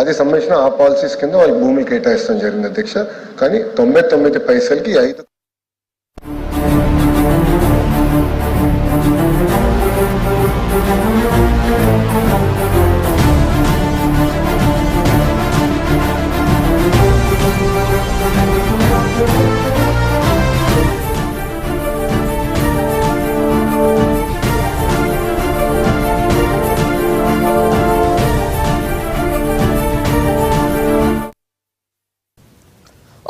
అది సంబంధించిన ఆ పాలసీస్ కింద వాళ్ళు భూమి కేటాయిస్తాం జరిగింది అధ్యక్ష. కానీ 99 పైసలకి 5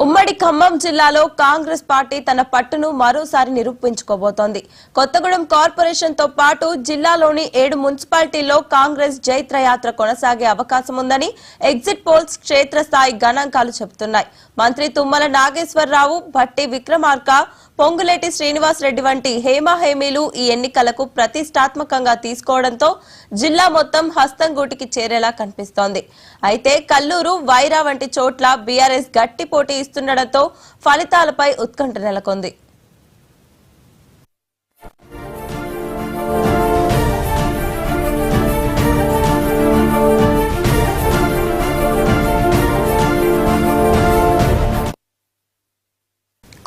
ఉమ్మడి ఖమ్మం జిల్లాలో కాంగ్రెస్ పార్టీ తన పట్టును మరోసారి నిరూపించుకోబోతోంది. కొత్తగూడెం కార్పొరేషన్ తో పాటు జిల్లాలోని 7 మున్సిపాలిటీల్లో కాంగ్రెస్ జైత్రయాత్ర కొనసాగే అవకాశం ఉందని ఎగ్జిట్ పోల్స్ క్షేత్రస్థాయి గణాంకాలు చెబుతున్నాయి. మంత్రి తుమ్మల నాగేశ్వరరావు, భట్టి విక్రమార్క, పొంగులేటి శ్రీనివాసరెడ్డి వంటి హేమాహేమీలు ఈ ఎన్నికలకు ప్రతిష్టాత్మకంగా తీసుకోవడంతో జిల్లా మొత్తం హస్తం గూటికి చేరేలా కనిపిస్తోంది. అయితే కల్లూరు, వైరా వంటి చోట్ల బీఆర్ఎస్ గట్టి పోటీ ఇస్తుండటంతో ఫలితాలపై ఉత్కంఠ నెలకొంది.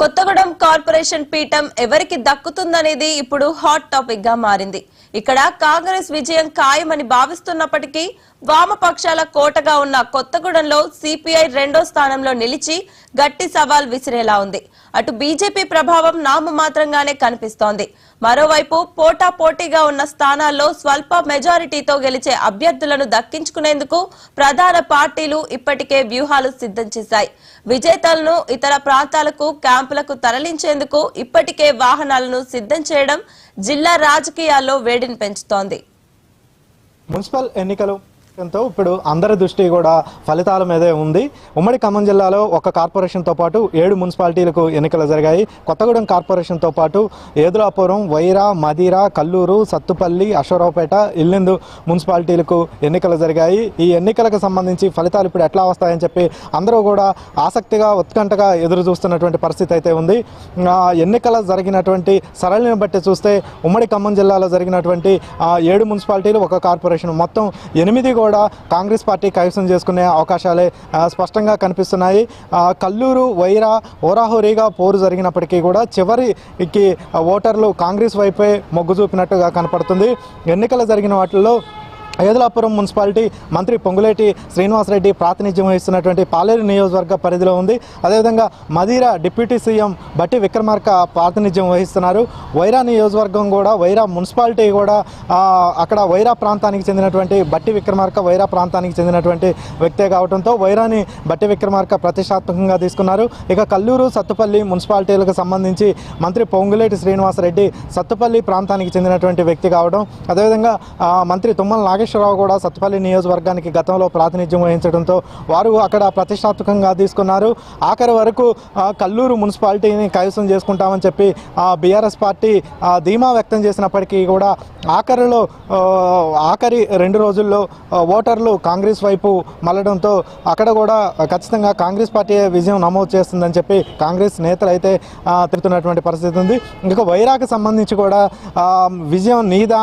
కొత్తగూడెం కార్పొరేషన్ పీఠం ఎవరికి దక్కుతుందనేది ఇప్పుడు హాట్ టాపిక్ గా మారింది. ఇక్కడ కాంగ్రెస్ విజయం ఖాయమని భావిస్తున్నప్పటికీ వామపక్షాల కోటగా ఉన్న కొత్తగూడెంలో సిపిఐ 2వ స్థానంలో నిలిచి గట్టి సవాల్ విసిరేలా ఉంది. అటు బీజేపీ ప్రభావం నామమాత్రంగానే కనిపిస్తోంది. మరోవైపు పోటాపోటీగా ఉన్న స్థానాల్లో స్వల్ప మెజారిటీతో గెలిచే అభ్యర్థులను దక్కించుకునేందుకు ప్రధాన పార్టీలు ఇప్పటికే వ్యూహాలు సిద్ధం చేశాయి. విజేతలను ఇతర ప్రాంతాలకు, క్యాంపులకు తరలించేందుకు ఇప్పటికే వాహనాలను సిద్ధం చేయడం జిల్లా రాజకీయాల్లో వేడిని పెంచుతోంది. మున్సిపల్ ఎన్నికలు ఇప్పుడు అందరి దృష్టి కూడా ఫలితాల మీదే ఉంది. ఉమ్మడి ఖమ్మం జిల్లాలో ఒక కార్పొరేషన్తో పాటు 7 మున్సిపాలిటీలకు ఎన్నికలు జరిగాయి. కొత్తగూడెం కార్పొరేషన్తో పాటు ఏదులాపురం, వైరా, మదిరా, కల్లూరు, సత్తుపల్లి, అశ్వరావుపేట, ఇల్లెందు మున్సిపాలిటీలకు ఎన్నికలు జరిగాయి. ఈ ఎన్నికలకు సంబంధించి ఫలితాలు ఇప్పుడు ఎట్లా వస్తాయని చెప్పి అందరూ కూడా ఆసక్తిగా, ఉత్కంఠగా ఎదురు చూస్తున్నటువంటి పరిస్థితి అయితే ఉంది. ఎన్నికల జరిగినటువంటి సరళిని బట్టి చూస్తే ఉమ్మడి ఖమ్మం జిల్లాలో జరిగినటువంటి 7 మున్సిపాలిటీలు, ఒక కార్పొరేషన్, మొత్తం 8 కూడా కాంగ్రెస్ పార్టీ కైవసం చేసుకునే అవకాశాలే స్పష్టంగా కనిపిస్తున్నాయి. కల్లూరు, వైరా హోరాహోరీగా పోరు జరిగినప్పటికీ కూడా చివరికి ఓటర్లు కాంగ్రెస్ వైపే మొగ్గు చూపినట్టుగా కనపడుతుంది. ఎన్నికలు జరిగిన వాటిల్లో ఏదులాపురం మున్సిపాలిటీ మంత్రి పొంగులేటి శ్రీనివాసరెడ్డి ప్రాతినిధ్యం వహిస్తున్నటువంటి పాలేరు నియోజకవర్గ పరిధిలో ఉంది. అదేవిధంగా మదిరా డిప్యూటీ సీఎం భట్టి విక్రమార్క ప్రాతినిధ్యం వహిస్తున్నారు. వైరా నియోజకవర్గం కూడా, వైరా మున్సిపాలిటీ కూడా అక్కడ వైరా ప్రాంతానికి చెందినటువంటి భట్టి విక్రమార్క వైరా ప్రాంతానికి చెందినటువంటి వ్యక్తే కావడంతో వైరాని భట్టి విక్రమార్క ప్రతిష్టాత్మకంగా తీసుకున్నారు. ఇక కల్లూరు, సత్తుపల్లి మున్సిపాలిటీలకు సంబంధించి మంత్రి పొంగులేటి శ్రీనివాసరెడ్డి సత్తుపల్లి ప్రాంతానికి చెందినటువంటి వ్యక్తి కావడం, అదేవిధంగా మంత్రి తుమ్మల నాగేశ్వరరావు కూడా సత్తుపల్లి నియోజకవర్గానికి గతంలో ప్రాతినిధ్యం వహించడంతో వారు అక్కడ ప్రతిష్టాత్మకంగా తీసుకున్నారు. ఆఖరి వరకు కల్లూరు మున్సిపాలిటీని కైవసం చేసుకుంటామని చెప్పి బీఆర్ఎస్ పార్టీ ధీమా వ్యక్తం చేసినప్పటికీ కూడా ఆఖరి 2 రోజుల్లో ఓటర్లు కాంగ్రెస్ వైపు మళ్ళడంతో అక్కడ కూడా ఖచ్చితంగా కాంగ్రెస్ పార్టీ విజయం నమోదు చేస్తుందని చెప్పి కాంగ్రెస్ నేతలు అయితే తిరుగుతున్నటువంటి పరిస్థితి ఉంది. ఇంకా వైరాకు సంబంధించి కూడా విజయం నీదా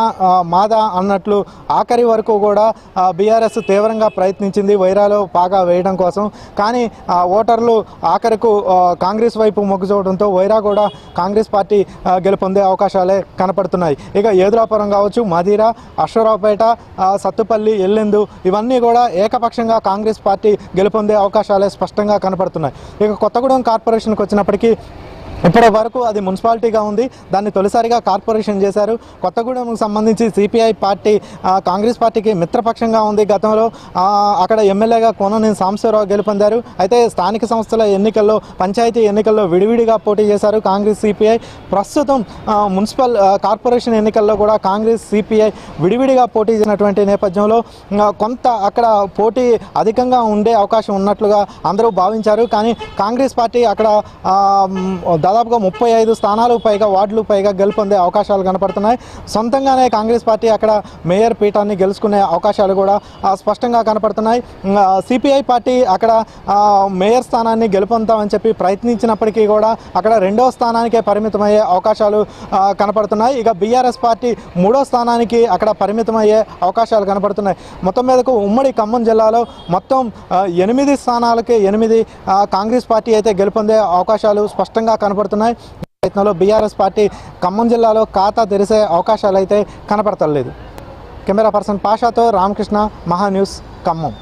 మాదా అన్నట్లు ఆఖరి వరకు కూడా బీఆర్ఎస్ తీవ్రంగా ప్రయత్నించింది వైరాలో పాగా వేయడం కోసం. కానీ ఓటర్లు ఆఖరకు కాంగ్రెస్ వైపు మొగ్గు చూడడంతో వైరా కూడా కాంగ్రెస్ పార్టీ గెలుపొందే అవకాశాలే కనపడుతున్నాయి. ఇక ఏదులాపురం కావచ్చు, మదిరా, అశ్వరావుపేట, సత్తుపల్లి, ఎల్లెందు ఇవన్నీ కూడా ఏకపక్షంగా కాంగ్రెస్ పార్టీ గెలుపొందే అవకాశాలే స్పష్టంగా కనపడుతున్నాయి. ఇక కొత్తగూడెం కార్పొరేషన్కి వచ్చినప్పటికీ ఇప్పటి వరకు అది మున్సిపాలిటీగా ఉంది. దాన్ని తొలిసారిగా కార్పొరేషన్ చేశారు. కొత్తగూడెంకు సంబంధించి సిపిఐ పార్టీ కాంగ్రెస్ పార్టీకి మిత్రపక్షంగా ఉంది. గతంలో అక్కడ ఎమ్మెల్యేగా కోననేని సాంబశివరావు గెలుపొందారు. అయితే స్థానిక సంస్థల ఎన్నికల్లో, పంచాయతీ ఎన్నికల్లో విడివిడిగా పోటీ చేశారు కాంగ్రెస్, సిపిఐ. ప్రస్తుతం మున్సిపల్ కార్పొరేషన్ ఎన్నికల్లో కూడా కాంగ్రెస్, సిపిఐ విడివిడిగా పోటీ చేసినటువంటి నేపథ్యంలో కొంత అక్కడ పోటీ అధికంగా ఉండే అవకాశం ఉన్నట్లుగా అందరూ భావించారు. కానీ కాంగ్రెస్ పార్టీ అక్కడ దాదాపుగా 35 స్థానాలు పైగా వార్డులు పైగా గెలుపొందే అవకాశాలు కనపడుతున్నాయి. సొంతంగానే కాంగ్రెస్ పార్టీ అక్కడ మేయర్ పీఠాన్ని గెలుచుకునే అవకాశాలు కూడా స్పష్టంగా కనపడుతున్నాయి. సిపిఐ పార్టీ అక్కడ మేయర్ స్థానాన్ని గెలుపొందామని చెప్పి ప్రయత్నించినప్పటికీ కూడా అక్కడ 2వ స్థానానికే పరిమితమయ్యే అవకాశాలు కనపడుతున్నాయి. ఇక బీఆర్ఎస్ పార్టీ 3వ స్థానానికి అక్కడ పరిమితమయ్యే అవకాశాలు కనపడుతున్నాయి. మొత్తం మీదకు ఉమ్మడి ఖమ్మం జిల్లాలో మొత్తం 8 స్థానాలకి 8 కాంగ్రెస్ పార్టీ అయితే గెలుపొందే అవకాశాలు స్పష్టంగా కనపడుతున్నాయి. ప్రయత్నంలో బీఆర్ఎస్ పార్టీ ఖమ్మం జిల్లాలో ఖాతా తెరిసే అవకాశాలు అయితే కనపడతలేదు. కెమెరా పర్సన్ పాషాతో రామకృష్ణ, మహా న్యూస్, ఖమ్మం.